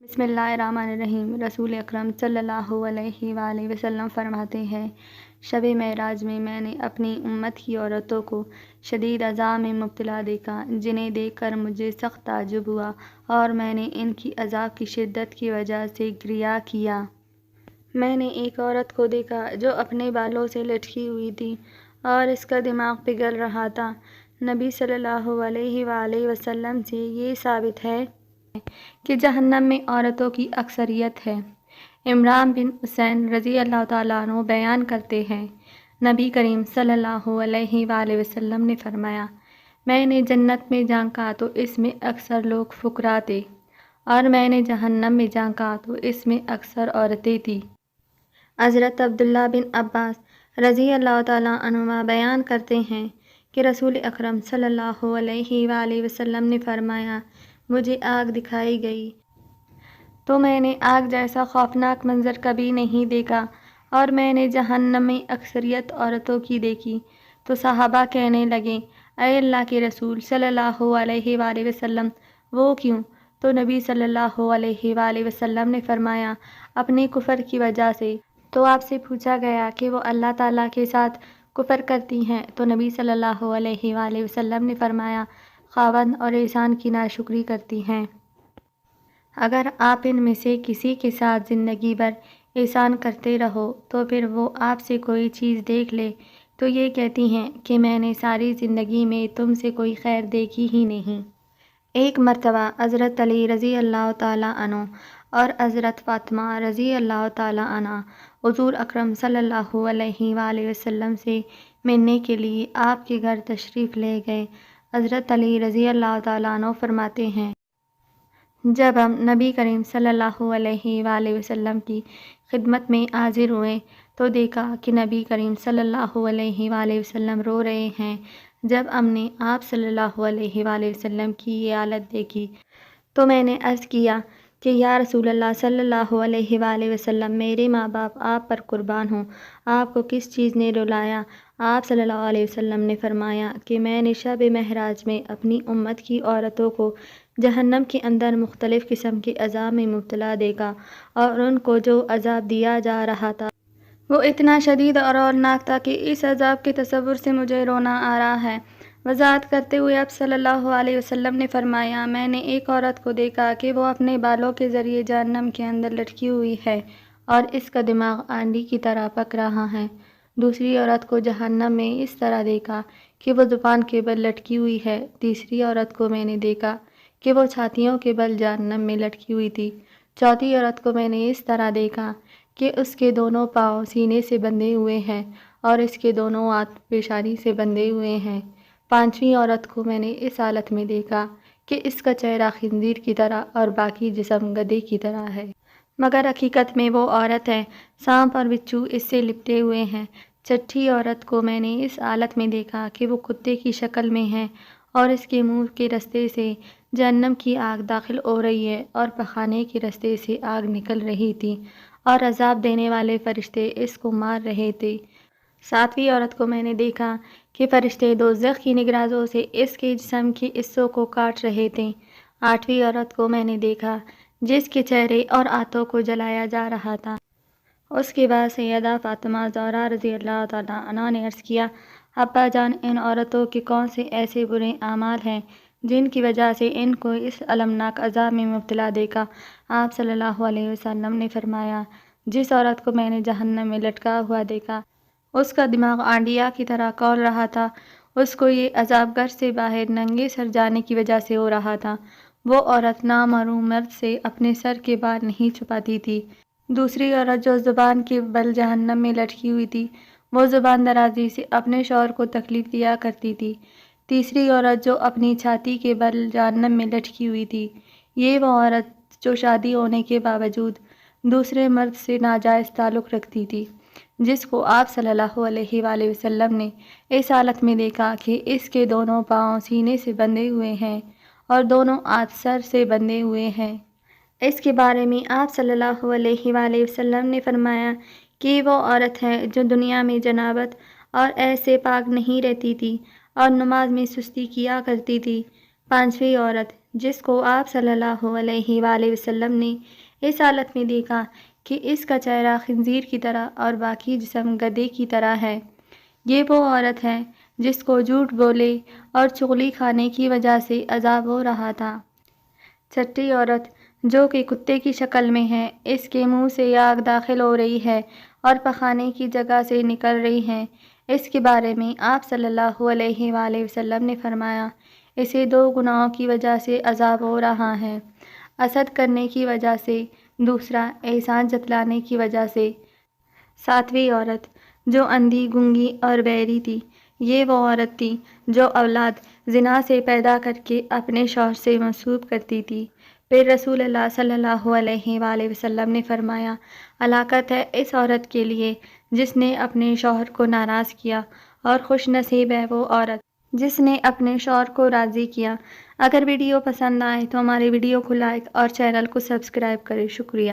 بسم اللہ الرحمن الرحیم۔ رسول اکرم صلی اللہ علیہ وآلہ وسلم فرماتے ہیں، شب معراج میں نے اپنی امت کی عورتوں کو شدید عذاب میں مبتلا دیکھا، جنہیں دیکھ کر مجھے سخت تعجب ہوا اور میں نے ان کی عذاب کی شدت کی وجہ سے گریہ کیا۔ میں نے ایک عورت کو دیکھا جو اپنے بالوں سے لٹکی ہوئی تھی اور اس کا دماغ پگھل رہا تھا۔ نبی صلی اللہ علیہ وآلہ وسلم سے یہ ثابت ہے کہ جہنم میں عورتوں کی اکثریت ہے۔ عمران بن حسین رضی اللہ تعالیٰ عنہ بیان کرتے ہیں، نبی کریم صلی اللہ علیہ وآلہ وسلم نے فرمایا، میں نے جنت میں جھانکا تو اس میں اکثر لوگ فقراء تھے، اور میں نے جہنم میں جھانکا تو اس میں اکثر عورتیں تھیں۔ حضرت عبداللہ بن عباس رضی اللہ تعالیٰ عنہما بیان کرتے ہیں کہ رسول اکرم صلی اللہ علیہ وآلہ وسلم نے فرمایا، مجھے آگ دکھائی گئی تو میں نے آگ جیسا خوفناک منظر کبھی نہیں دیکھا، اور میں نے جہنم میں اکثریت عورتوں کی دیکھی تو صحابہ کہنے لگے، اے اللہ کے رسول صلی اللہ علیہ وآلہ وسلم، وہ کیوں؟ تو نبی صلی اللہ علیہ وآلہ وسلم نے فرمایا، اپنے کفر کی وجہ سے۔ تو آپ سے پوچھا گیا کہ وہ اللہ تعالیٰ کے ساتھ کفر کرتی ہیں، تو نبی صلی اللہ علیہ وآلہ وسلم نے فرمایا، خاوند اور احسان کی ناشکری کرتی ہیں۔ اگر آپ ان میں سے کسی کے ساتھ زندگی بھر احسان کرتے رہو تو پھر وہ آپ سے کوئی چیز دیکھ لے تو یہ کہتی ہیں کہ میں نے ساری زندگی میں تم سے کوئی خیر دیکھی ہی نہیں۔ ایک مرتبہ حضرت علی رضی اللہ تعالیٰ عنہ اور حضرت فاطمہ رضی اللہ تعالیٰ عنہا حضور اکرم صلی اللہ علیہ وآلہ وسلم سے ملنے کے لیے آپ کے گھر تشریف لے گئے۔ حضرت علی رضی اللہ تعالیٰ عنہ فرماتے ہیں، جب ہم نبی کریم صلی اللہ علیہ وآلہ وسلم کی خدمت میں حاضر ہوئے تو دیکھا کہ نبی کریم صلی اللہ علیہ وآلہ وسلم رو رہے ہیں۔ جب ہم نے آپ صلی اللہ علیہ وآلہ وسلم کی یہ حالت دیکھی تو میں نے عرض کیا کہ یا رسول اللہ صلی اللہ علیہ وآلہ وسلم، میرے ماں باپ آپ پر قربان ہوں، آپ کو کس چیز نے رلایا؟ آپ صلی اللہ علیہ وسلم نے فرمایا کہ میں نے شب معراج میں اپنی امت کی عورتوں کو جہنم کے اندر مختلف قسم کے عذاب میں مبتلا دیکھا، اور ان کو جو عذاب دیا جا رہا تھا وہ اتنا شدید اور ہولناک تھا کہ اس عذاب کے تصور سے مجھے رونا آ رہا ہے۔ وضاحت کرتے ہوئے آپ صلی اللہ علیہ وسلم نے فرمایا، میں نے ایک عورت کو دیکھا کہ وہ اپنے بالوں کے ذریعے جہنم کے اندر لٹکی ہوئی ہے اور اس کا دماغ آنڈی کی طرح پک رہا ہے۔ دوسری عورت کو جہنم میں اس طرح دیکھا کہ وہ زبان کے بل لٹکی ہوئی ہے۔ تیسری عورت کو میں نے دیکھا کہ وہ چھاتیوں کے بل جہنم میں لٹکی ہوئی تھی۔ چوتھی عورت کو میں نے اس طرح دیکھا کہ اس کے دونوں پاؤں سینے سے بندھے ہوئے ہیں اور اس کے دونوں ہاتھ پیشانی سے بندھے ہوئے ہیں۔ پانچویں عورت کو میں نے اس حالت میں دیکھا کہ اس کا چہرہ خنزیر کی طرح اور باقی جسم گدھے کی طرح ہے، مگر حقیقت میں وہ عورت ہے۔ سانپ اور بچھو اس سے لپٹے ہوئے ہیں۔ چھٹی عورت کو میں نے اس حالت میں دیکھا کہ وہ کتے کی شکل میں ہے اور اس کے منہ کے رستے سے جہنم کی آگ داخل ہو رہی ہے اور پخانے کے رستے سے آگ نکل رہی تھی اور عذاب دینے والے فرشتے اس کو مار رہے تھے۔ ساتویں عورت کو میں نے دیکھا کہ فرشتے دوزخ کی نگرازوں سے اس کے جسم کے حصوں کو کاٹ رہے تھے۔ آٹھویں عورت کو میں نے دیکھا جس کے چہرے اور ہاتھوں کو جلایا جا رہا تھا۔ اس کے بعد سیدہ فاطمہ زہرا رضی اللہ تعالیٰ عنہا نے عرض کیا، ابا جان، ان عورتوں کے کون سے ایسے برے اعمال ہیں جن کی وجہ سے ان کو اس المناک عذاب میں مبتلا دیکھا؟ آپ صلی اللہ علیہ وسلم نے فرمایا، جس عورت کو میں نے جہنم میں لٹکا ہوا دیکھا، اس کا دماغ آنڈیا کی طرح کھول رہا تھا۔ اس کو یہ عذاب گھر سے باہر ننگے سر جانے کی وجہ سے ہو رہا تھا۔ وہ عورت نامحرم مرد سے اپنے سر کے بال نہیں چھپاتی تھی۔ دوسری عورت جو زبان کے بل جہنم میں لٹکی ہوئی تھی، وہ زبان درازی سے اپنے شوہر کو تکلیف دیا کرتی تھی۔ تیسری عورت جو اپنی چھاتی کے بل جہنم میں لٹکی ہوئی تھی، یہ وہ عورت جو شادی ہونے کے باوجود دوسرے مرد سے ناجائز تعلق رکھتی تھی، جس کو آپ صلی اللہ علیہ وآلہ وسلم نے اس حالت میں دیکھا کہ اس کے دونوں پاؤں سینے سے بندھے ہوئے ہیں اور دونوں ہاتھ سر سے بندھے ہوئے ہیں۔ اس کے بارے میں آپ صلی اللہ علیہ وآلہ وسلم نے فرمایا کہ وہ عورت ہے جو دنیا میں جنابت اور حیض سے پاک نہیں رہتی تھی اور نماز میں سستی کیا کرتی تھی۔ پانچویں عورت جس کو آپ صلی اللہ علیہ وآلہ وسلم نے اس حالت میں دیکھا کہ اس کا چہرہ خنزیر کی طرح اور باقی جسم گدھے کی طرح ہے۔ یہ وہ عورت ہے جس کو جھوٹ بولے اور چغلی کھانے کی وجہ سے عذاب ہو رہا تھا۔ چھٹی عورت جو کہ کتے کی شکل میں ہے، اس کے منہ سے آگ داخل ہو رہی ہے اور پخانے کی جگہ سے نکل رہی ہے۔ اس کے بارے میں آپ صلی اللہ علیہ وآلہ وسلم نے فرمایا، اسے 2 گناہوں کی وجہ سے عذاب ہو رہا ہے، حسد کرنے کی وجہ سے، دوسرا احسان جتلانے کی وجہ سے۔ 7ویں عورت جو اندھی، گونگی اور بہری تھی، یہ وہ عورت تھی جو اولاد زنا سے پیدا کر کے اپنے شوہر سے منسوب کرتی تھی۔ پھر رسول اللہ صلی اللہ علیہ وآلہ وسلم نے فرمایا، ہلاکت ہے اس عورت کے لیے جس نے اپنے شوہر کو ناراض کیا، اور خوش نصیب ہے وہ عورت جس نے اپنے شوہر کو راضی کیا۔ اگر ویڈیو پسند آئے تو ہمارے ویڈیو کو لائک اور چینل کو سبسکرائب کریں۔ شکریہ۔